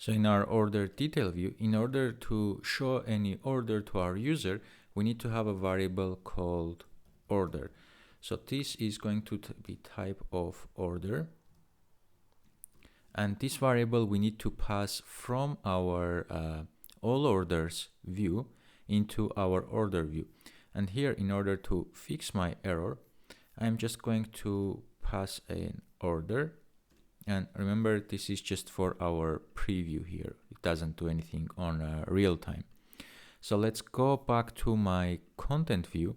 So in our order detail view, in order to show any order to our user, we need to have a variable called order. So this is going to be type of order. And this variable we need to pass from our all orders view into our order view. And here, in order to fix my error, I'm just going to pass an order. And remember, this is just for our preview here. It doesn't do anything on real time. So let's go back to my content view.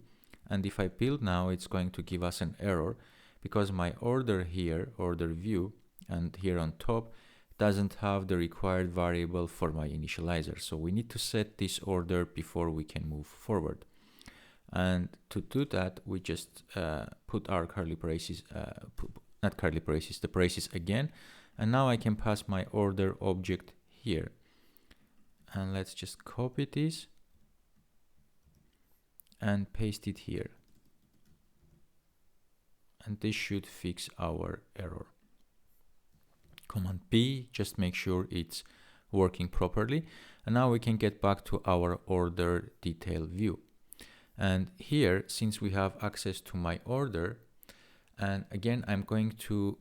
And if I build now, it's going to give us an error because my order here, order view, and here on top doesn't have the required variable for my initializer. So we need to set this order before we can move forward. And to do that, we just put our curly braces, not curly braces, the braces again. And now I can pass my order object here. And let's just copy this and paste it here. And this should fix our error. Command B, just make sure it's working properly. And now we can get back to our order detail view. And here, since we have access to my order, and again, I'm going to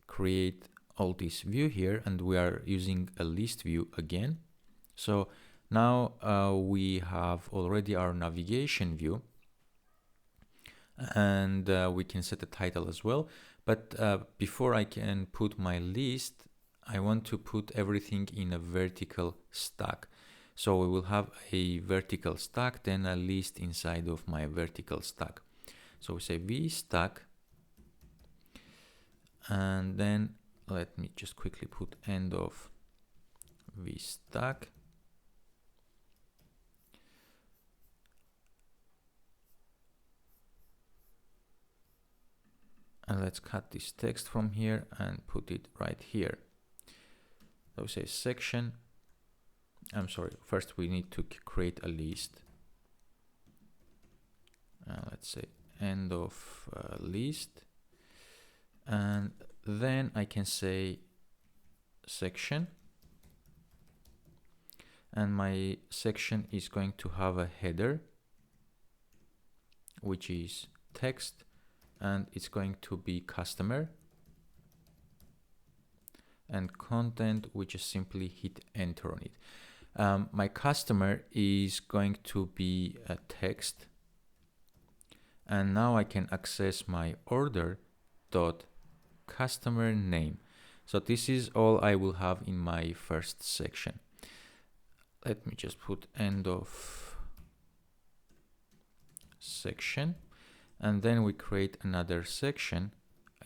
create all this view here, and we are using a list view again. So now we have already our navigation view, and we can set a title as well. But before I can put my list, I want to put everything in a vertical stack. So we will have a vertical stack, then a list inside of my vertical stack. So we say v stack, and then let me just quickly put end of v stack. And let's cut this text from here and put it right here. So we say section. I'm sorry, first we need to create a list. Let's say end of list. And then I can say section. And my section is going to have a header, which is text. And it's going to be customer, and content, we just simply hit enter on it. My customer is going to be a text, and now I can access my order dot customer name. So this is all I will have in my first section. Let me just put end of section. And then we create another section,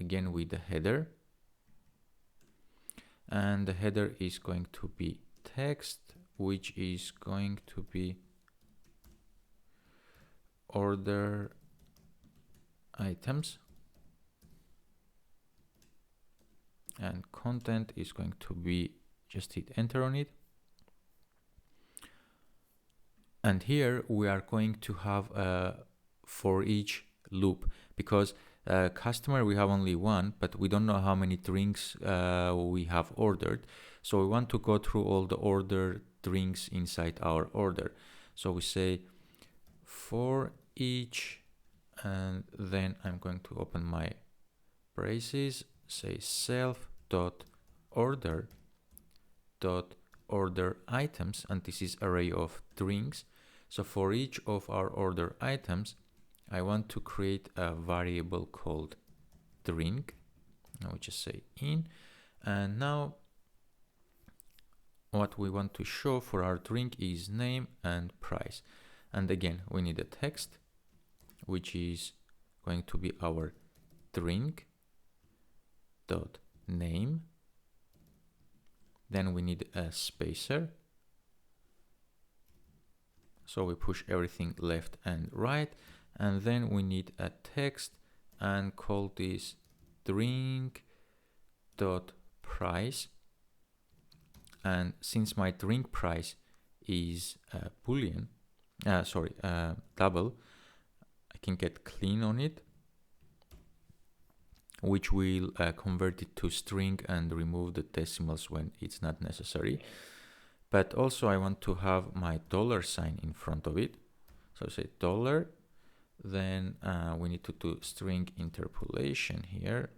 again with the header. And the header is going to be text, which is going to be order items. And content is going to be, just hit enter on it. And here we are going to have a for each loop, because customer we have only one, but we don't know how many drinks we have ordered. So we want to go through all the order drinks inside our order. So we say for each, and then I'm going to open my braces, say self dot order items, and this is array of drinks. So for each of our order items, I want to create a variable called drink. Now we just say in, and now what we want to show for our drink is name and price. And again, we need a text, which is going to be our drink dot name. Then we need a spacer. So we push everything left and right. And then we need a text and call this drink dot price. And since my drink price is a boolean, double, I can get clean on it. which will convert it to string and remove the decimals when it's not necessary. But also I want to have my $sign in front of it. So say dollar, then we need to do string interpolation here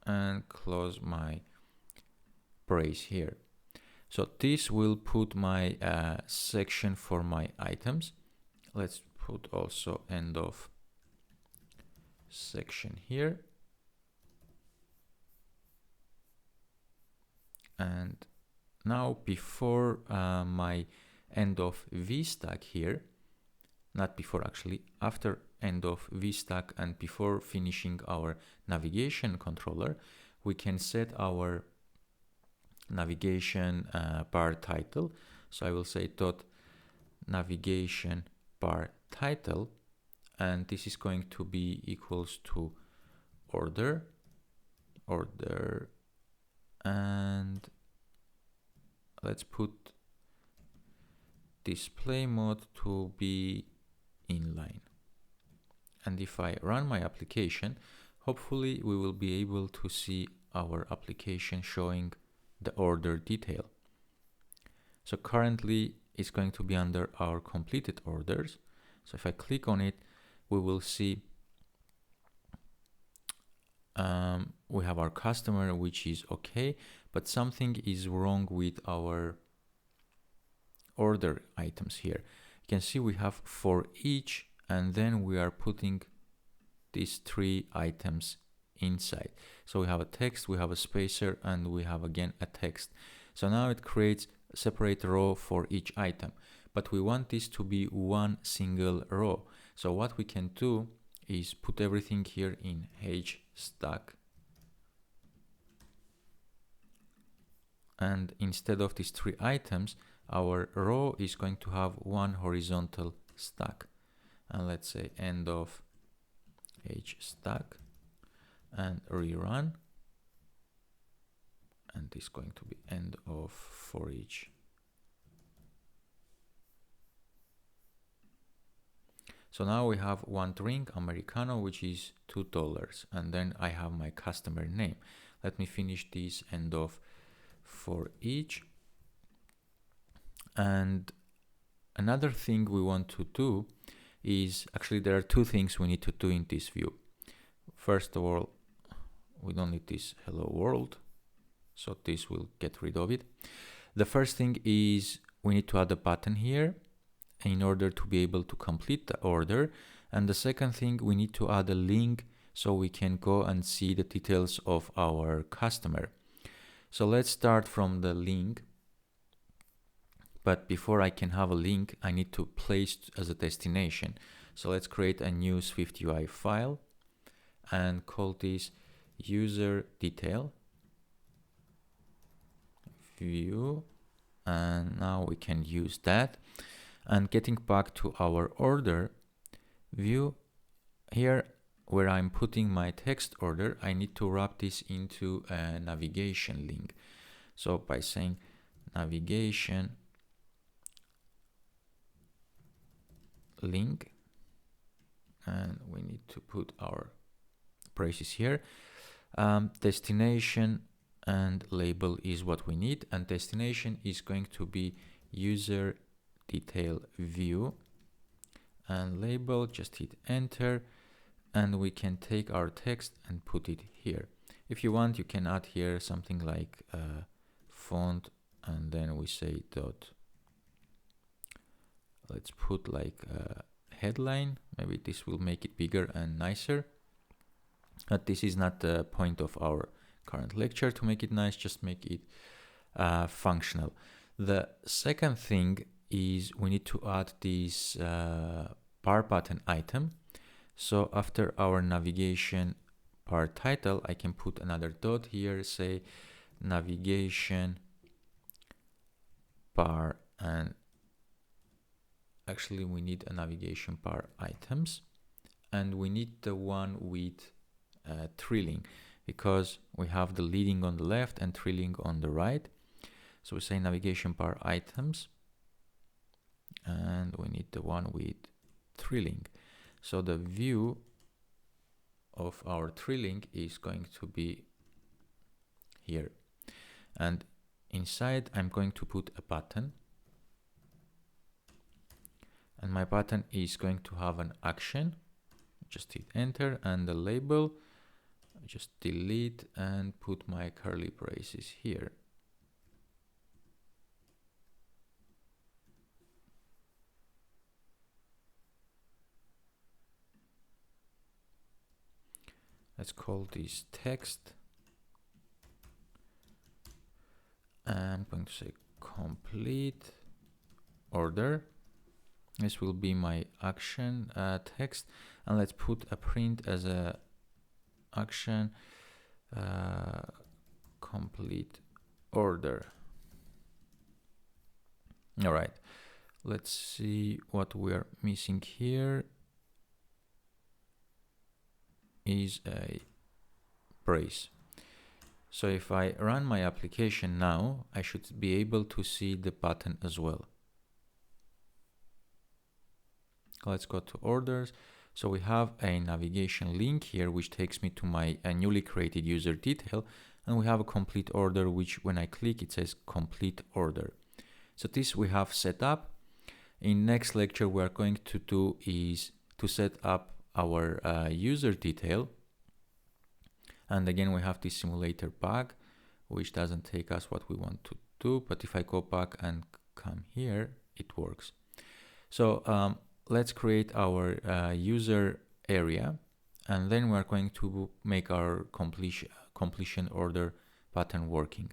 and close my brace here. So this will put my section for my items. Let's put also end of section here. And now before my end of VStack here, not before actually, after end of VStack and before finishing our navigation controller, we can set our navigation bar title. So I will say dot navigation bar title, and this is going to be equals to order, and let's put display mode to be inline. And if I run my application, hopefully we will be able to see our application showing the order detail. So currently it's going to be under our completed orders. So if I click on it, we will see we have our customer, which is okay, but something is wrong with our order items here. You can see we have for each, and then we are putting these 3 items inside. So we have a text, we have a spacer, and we have again a text. So now it creates a separate row for each item, but we want this to be one single row. So what we can do is put everything here in hstack, and instead of these 3 items, our row is going to have one horizontal stack. And let's say end of hstack and rerun, and this is going to be end of for each. So now we have one drink, Americano, which is $2, and then I have my customer name. Let me finish this end of for each. And another thing we want to do is, actually there are 2 things we need to do in this view. First of all, we don't need this hello world, so this will get rid of it. The first thing is we need to add a button here in order to be able to complete the order. And the second thing, we need to add a link so we can go and see the details of our customer. So let's start from the link. But before I can have a link, I need to place as a destination. So let's create a new SwiftUI file and call this user detail view. And now we can use that. And getting back to our order view, here where I'm putting my text order, I need to wrap this into a navigation link. So by saying navigation link, and we need to put our braces here. Destination and label is what we need, and destination is going to be user detail view, and label, just hit enter, and we can take our text and put it here. If you want, you can add here something like font, and then we say dot, let's put like a headline. Maybe this will make it bigger and nicer, but this is not the point of our current lecture to make it nice, just make it functional. The second thing is we need to add this bar button item. So after our navigation bar title, I can put another dot here, say navigation bar, and actually we need a navigation bar items, and we need the one with trailing, because we have the leading on the left and trailing on the right. So we say navigation bar items, and we need the one with trailing. So the view of our tree link is going to be here. And inside I'm going to put a button. And my button is going to have an action. Just hit enter, and the label, just delete and put my curly braces here. Let's call this text. I'm going to say complete order. This will be my action text, and let's put a print as a action complete order. All right, let's see what we are missing here. Is a brace. So if I run my application now, I should be able to see the button as well. Let's go to orders. So we have a navigation link here, which takes me to my newly created user detail. And we have a complete order, which when I click, it says complete order. So this we have set up. In next lecture, we are going to do is to set up our user detail. And again, we have this simulator bug, which doesn't take us what we want to do. But if I go back and come here, it works. So let's create our user area, and then we're going to make our completion order pattern working.